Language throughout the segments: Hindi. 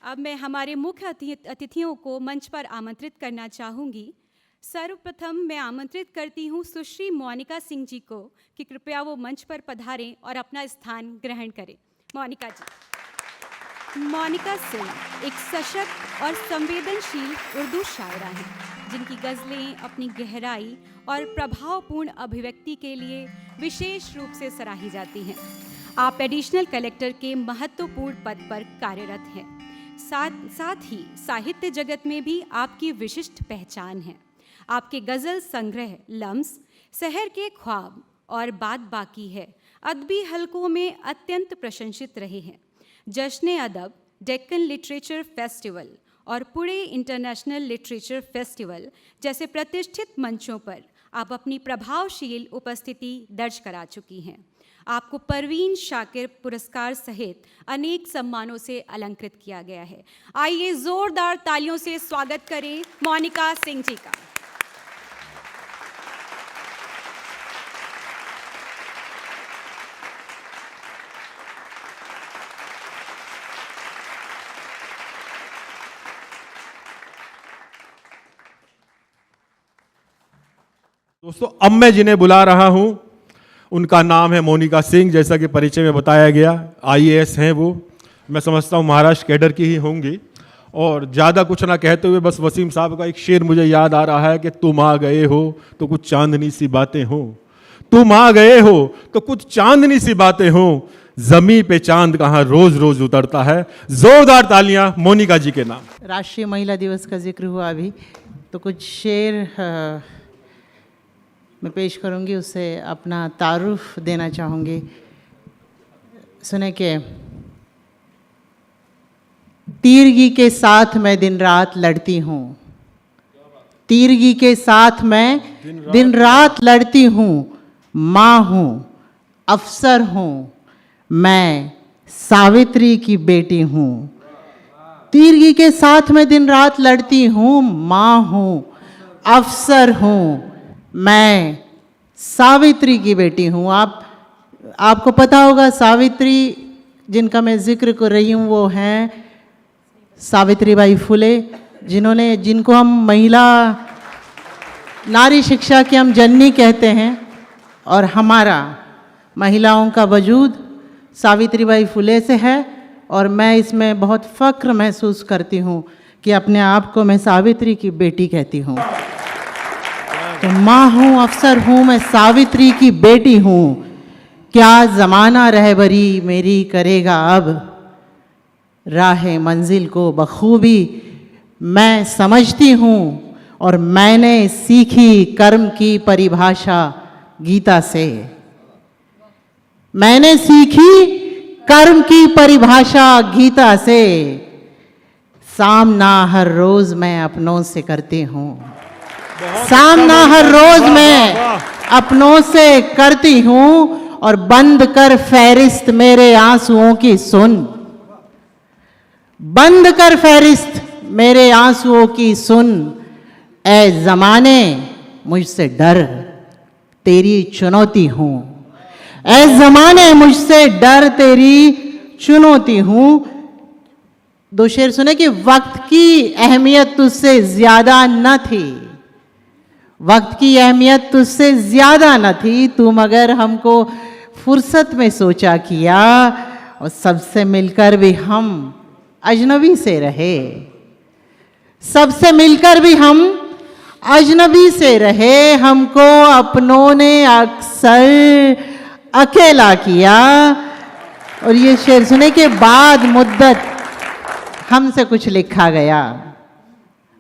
अब मैं हमारे मुख्य अतिथियों को मंच पर आमंत्रित करना चाहूँगी। सर्वप्रथम मैं आमंत्रित करती हूँ सुश्री मोनिका सिंह जी को कि कृपया वो मंच पर पधारें और अपना स्थान ग्रहण करें। मोनिका जी। मोनिका सिंह एक सशक्त और संवेदनशील उर्दू शायरा हैं, जिनकी गज़लें अपनी गहराई और प्रभावपूर्ण अभिव्यक्ति के लिए विशेष रूप से सराही जाती हैं। आप एडिशनल कलेक्टर के महत्वपूर्ण पद पर कार्यरत हैं। साथ ही साहित्य जगत में भी आपकी विशिष्ट पहचान है। आपके गज़ल संग्रह लम्स, शहर के ख्वाब और बात बाकी है अदबी हलकों में अत्यंत प्रशंसित रहे हैं। जश्न अदब, डेक्कन लिटरेचर फेस्टिवल और पुणे इंटरनेशनल लिटरेचर फेस्टिवल जैसे प्रतिष्ठित मंचों पर आप अपनी प्रभावशील उपस्थिति दर्ज करा चुकी हैं। आपको परवीन शाकिर पुरस्कार सहित अनेक सम्मानों से अलंकृत किया गया है। आइए जोरदार तालियों से स्वागत करें मोनिका सिंह जी का। दोस्तों, अब मैं जिन्हें बुला रहा हूं उनका नाम है मोनिका सिंह। जैसा कि परिचय में बताया गया, IAS हैं वो। मैं समझता हूँ महाराष्ट्र कैडर की ही होंगी। और ज़्यादा कुछ ना कहते हुए बस वसीम साहब का एक शेर मुझे याद आ रहा है कि तुम आ गए हो तो कुछ चांदनी सी बातें हो, तुम आ गए हो तो कुछ चांदनी सी बातें हो, जमी पे चांद कहाँ रोज रोज उतरता है। जोरदार तालियां मोनिका जी के नाम। राष्ट्रीय महिला दिवस का जिक्र हुआ अभी, तो कुछ शेर मैं पेश करूंगी, उससे अपना तारुफ देना चाहूँगी। सुने के तीरगी के साथ मैं दिन रात लड़ती हूँ, तीरगी के साथ मैं दिन रात लड़ती हूँ, माँ हूँ, अफसर हूँ, मैं सावित्री की बेटी हूँ। तीरगी के साथ मैं दिन रात लड़ती हूँ, माँ हूँ, अफसर हूँ, मैं सावित्री की बेटी हूँ। आपको पता होगा सावित्री जिनका मैं जिक्र कर रही हूँ वो हैं सावित्रीबाई फुले, जिनको हम महिला नारी शिक्षा की हम जननी कहते हैं। और हमारा महिलाओं का वजूद सावित्रीबाई फुले से है और मैं इसमें बहुत फ़ख्र महसूस करती हूँ कि अपने आप को मैं सावित्री की बेटी कहती हूँ। तो माँ हूँ, अफसर हूँ, मैं सावित्री की बेटी हूँ। क्या ज़माना रहबरी मेरी करेगा अब, राह मंजिल को बखूबी मैं समझती हूँ और मैंने सीखी कर्म की परिभाषा गीता से। मैंने सीखी कर्म की परिभाषा गीता से, सामना हर रोज मैं अपनों से करती हूँ, सामना हर रोज मैं अपनों से करती हूँ। और बंद कर फहरिस्त मेरे आंसुओं की सुन, बंद कर फहरिस्त मेरे आंसुओं की सुन, ऐ ज़माने मुझसे डर तेरी चुनौती हूँ, ऐ ज़माने मुझसे डर तेरी चुनौती हूँ। दो शेर सुने कि वक्त की अहमियत तुझसे ज़्यादा न थी, वक्त की अहमियत तुझसे ज़्यादा न थी, तुम मगर हमको फुर्सत में सोचा किया और सबसे मिलकर भी हम अजनबी से रहे, सबसे मिलकर भी हम अजनबी से रहे, हमको अपनों ने अक्सर अकेला किया। और ये शेर सुने के बाद मुद्दत हमसे कुछ लिखा गया,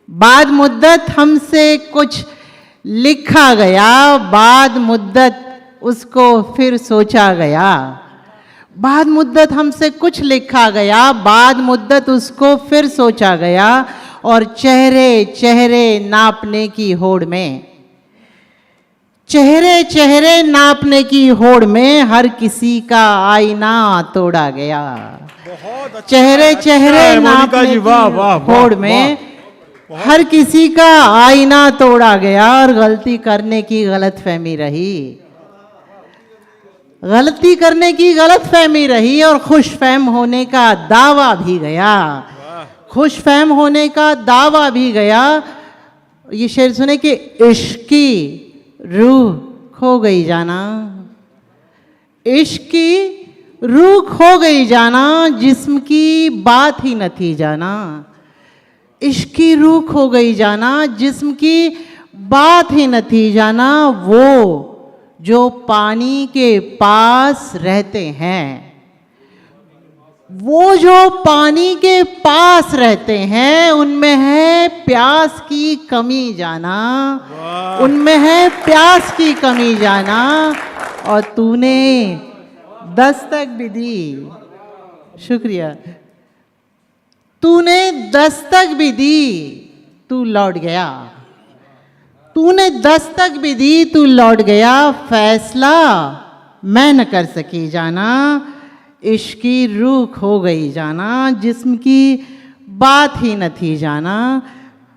बाद मुद्दत हमसे कुछ लिखा गया, बाद मुद्दत उसको फिर सोचा गया, बाद मुद्दत हमसे कुछ लिखा गया, बाद मुद्दत उसको फिर सोचा गया। और चेहरे चेहरे नापने की होड़ में, चेहरे चेहरे नापने की होड़ में हर किसी का आईना तोड़ा गया। चेहरे चेहरे नापने की होड़ में हर किसी का आईना तोड़ा गया और गलती करने की गलतफहमी रही, गलती करने की गलतफहमी रही और खुशफहम होने का दावा भी गया। खुशफहम होने का दावा भी गया। ये शेर सुने कि इश्क की रूह खो गई जाना, इश्क की रूह खो गई जाना, जिस्म की बात ही न थी जाना। इश्क की रूह खो गई जाना, जिस्म की बात ही न थी जाना। वो जो पानी के पास रहते हैं, वो जो पानी के पास रहते हैं, उनमें है प्यास की कमी जाना, उनमें है प्यास की कमी जाना। और तूने दस्तक भी दी, शुक्रिया, तूने दस्तक भी दी, तू लौट गया, तूने दस्तक भी दी, तू लौट गया। फैसला मैं न कर सकी जाना, इश्क की रूह खो गई जाना, जिस्म की बात ही न थी जाना।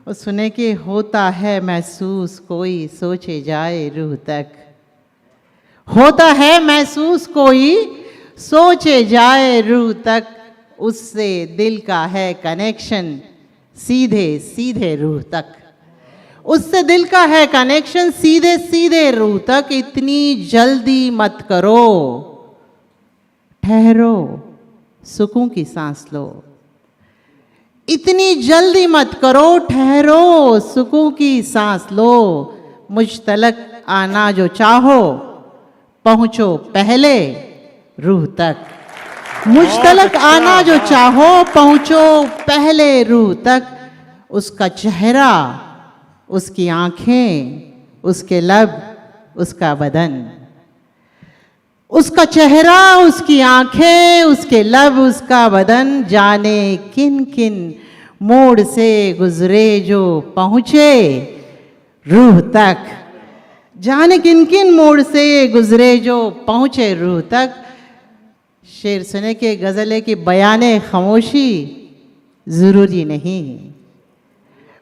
और सुने कि होता है महसूस कोई सोचे जाए रूह तक, होता है महसूस कोई सोचे जाए रूह तक, उससे दिल का है कनेक्शन सीधे सीधे रूह तक, उससे दिल का है कनेक्शन सीधे सीधे रूह तक। इतनी जल्दी मत करो, ठहरो, सुकून की सांस लो। इतनी जल्दी मत करो, ठहरो, सुकून की सांस लो। मुझ तलक आना जो चाहो, पहुंचो पहले रूह तक। मुझ तलक आना जो चाहो, पहुंचो पहले रूह तक। उसका चेहरा, उसकी आंखें, उसके लब, उसका बदन, उसका चेहरा, उसकी आंखें, उसके लब, उसका बदन, जाने किन किन मोड़ से गुजरे जो पहुंचे रूह तक, जाने किन किन मोड़ से गुजरे जो पहुंचे रूह तक। शेर सुने के गज़ल की बयाने खामोशी ज़रूरी नहीं,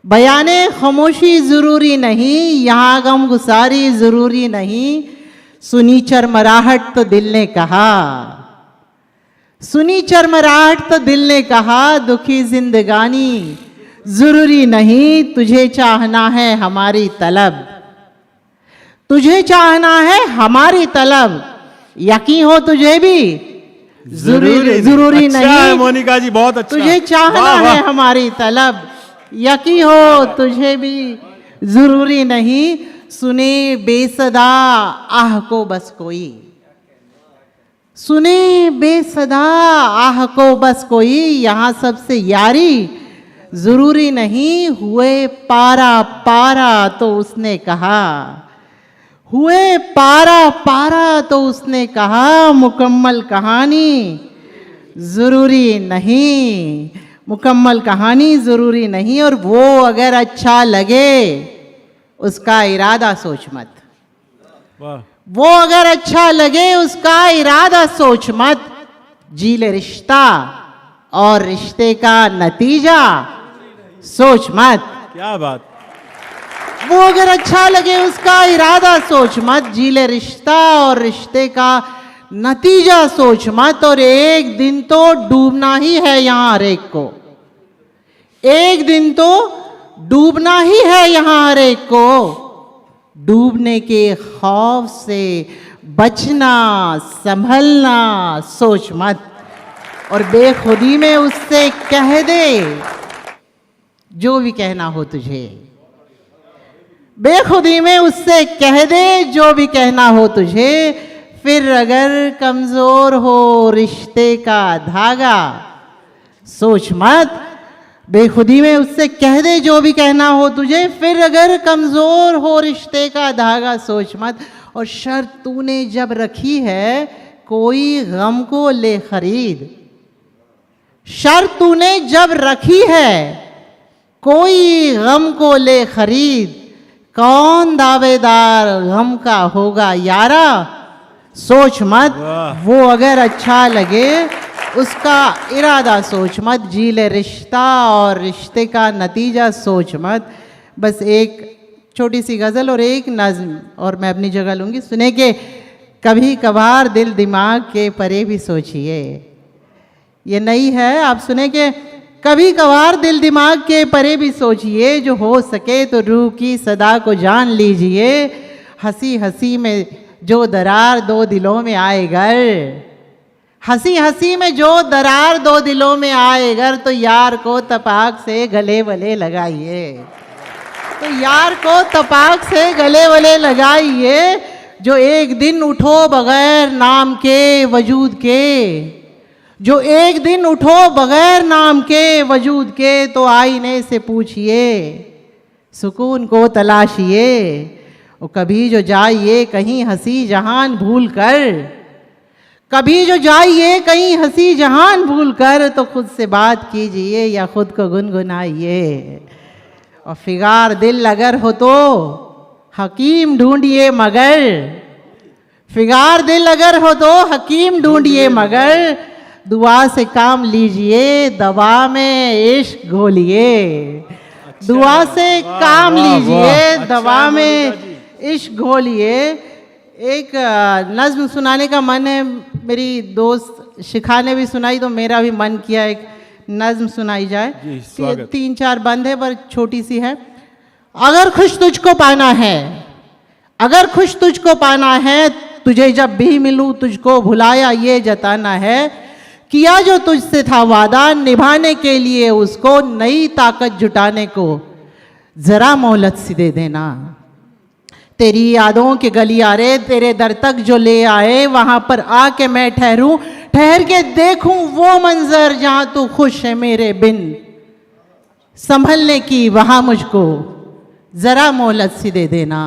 बयाने खामोशी ज़रूरी नहीं, यहाँ गम गुसारी ज़रूरी नहीं। सुनी चरमराहट तो दिल ने कहा, सुनी चरमराहट तो दिल ने कहा, दुखी जिंदगानी ज़रूरी नहीं। तुझे चाहना है हमारी तलब, तुझे चाहना है हमारी तलब, यकीन हो तुझे भी जरूरी अच्छा नहीं। है मोनिका जी, बहुत अच्छा। तुझे चाहना वाह, वाह। है हमारी तलब, यकीन हो तुझे भी जरूरी नहीं। सुने बेसदा आह को बस कोई, सुने बेसदा आह को बस कोई, यहाँ सबसे यारी जरूरी नहीं। हुए पारा पारा तो उसने कहा, हुए पारा पारा तो उसने कहा, मुकम्मल कहानी जरूरी नहीं, मुकम्मल कहानी जरूरी नहीं। और वो अगर अच्छा लगे उसका इरादा सोच मत, वाह। वो अगर अच्छा लगे उसका इरादा सोच मत। जी ले रिश्ता और रिश्ते का नतीजा सोच मत। क्या बात। वो अगर अच्छा लगे उसका इरादा सोच मत। जी ले रिश्ता और रिश्ते का नतीजा सोच मत। और एक दिन तो डूबना ही है यहाँ हर एक को, एक दिन तो डूबना ही है यहाँ हर एक को। डूबने के खौफ से बचना संभलना सोच मत। और बेखुदी में उससे कह दे जो भी कहना हो तुझे, बेखुदी में उससे कह दे जो भी कहना हो तुझे। फिर अगर कमजोर हो रिश्ते का धागा सोच मत। बेखुदी में उससे कह दे जो भी कहना हो तुझे, फिर अगर कमजोर हो रिश्ते का धागा सोच मत। और शर्त तूने जब रखी है कोई गम को ले खरीद, शर्त तूने जब रखी है कोई गम को ले खरीद। कौन दावेदार गम का होगा यारा सोच मत। वो अगर अच्छा लगे उसका इरादा सोच मत। जी ले रिश्ता और रिश्ते का नतीजा सोच मत। बस एक छोटी सी गज़ल और एक नज़्म और मैं अपनी जगह लूँगी। सुने के कभी कभार दिल दिमाग के परे भी सोचिए, ये नहीं है। आप सुने के कभी कभार दिल दिमाग के परे भी सोचिए, जो हो सके तो रूह की सदा को जान लीजिए। हंसी हंसी में जो दरार दो दिलों में आए घर, हंसी हंसी में जो दरार दो दिलों में आए घर, तो यार को तपाक से गले वले लगाइए, तो यार को तपाक से गले वले लगाइए। जो एक दिन उठो बगैर नाम के वजूद के, जो एक दिन उठो बगैर नाम के वजूद के, तो आईने से पूछिए, सुकून को तलाशिए। और कभी जो जाइए कहीं हंसी जहान भूल कर, कभी जो जाइए कहीं हंसी जहान भूल कर, तो खुद से बात कीजिए या खुद को गुनगुनाइए। और फिगार दिल अगर हो तो हकीम ढूंढिए मगर, फिगार दिल अगर हो तो हकीम ढूंढिए मगर, दुआ से काम लीजिए दवा में इश्क घोलिए। दुआ से काम लीजिए दवा में इश्क घोलिए। एक नज्म सुनाने का मन है, मेरी दोस्त शिखा ने भी सुनाई तो मेरा भी मन किया एक नज्म सुनाई जाए। 3-4 बंद है पर छोटी सी है। अगर खुश तुझको पाना है, अगर खुश तुझको पाना है, तुझे जब भी मिलूं तुझको भुलाया ये जताना है। किया जो तुझसे था वादा निभाने के लिए, उसको नई ताकत जुटाने को जरा मोहलत सी दे देना। तेरी यादों के गलियारे तेरे दर तक जो ले आए, वहां पर आके मैं ठहरूं, ठहर के देखूं वो मंजर जहां तू खुश है मेरे बिन। संभलने की वहां मुझको जरा मोहलत सी दे देना।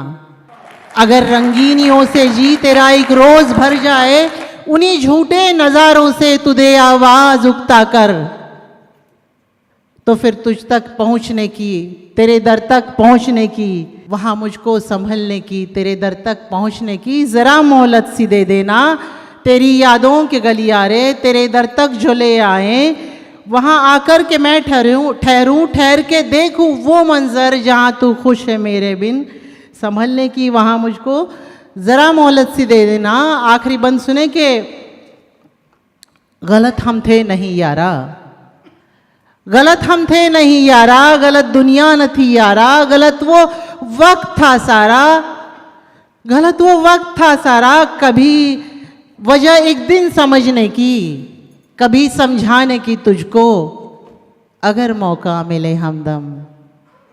अगर रंगीनियों से जी तेरा एक रोज भर जाए, उन्हीं झूठे नजारों से तुझे आवाज उगता कर, तो फिर तुझ तक पहुंचने की, तेरे दर तक पहुंचने की, वहां मुझको संभलने की, तेरे दर तक पहुंचने की जरा मोहलत सी दे देना। तेरी यादों के गलियारे तेरे दर तक जो ले आए, वहां आकर के मैं ठहरूं, ठहर के देखूं वो मंजर जहां तू खुश है मेरे बिन। संभलने की वहां मुझको जरा मोहलत सी दे देना। आखिरी बंद सुने के, गलत हम थे नहीं यारा, गलत हम थे नहीं यारा, गलत दुनिया न थी यारा, गलत वो वक्त था सारा, गलत वो वक्त था सारा। कभी वजह एक दिन समझने की, कभी समझाने की तुझको, अगर मौका मिले हमदम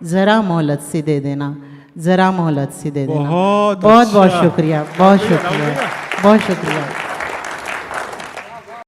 जरा मोहलत सी दे देना, जरा मोहलत सी दे देना। बहुत बहुत शुक्रिया, बहुत शुक्रिया, बहुत शुक्रिया।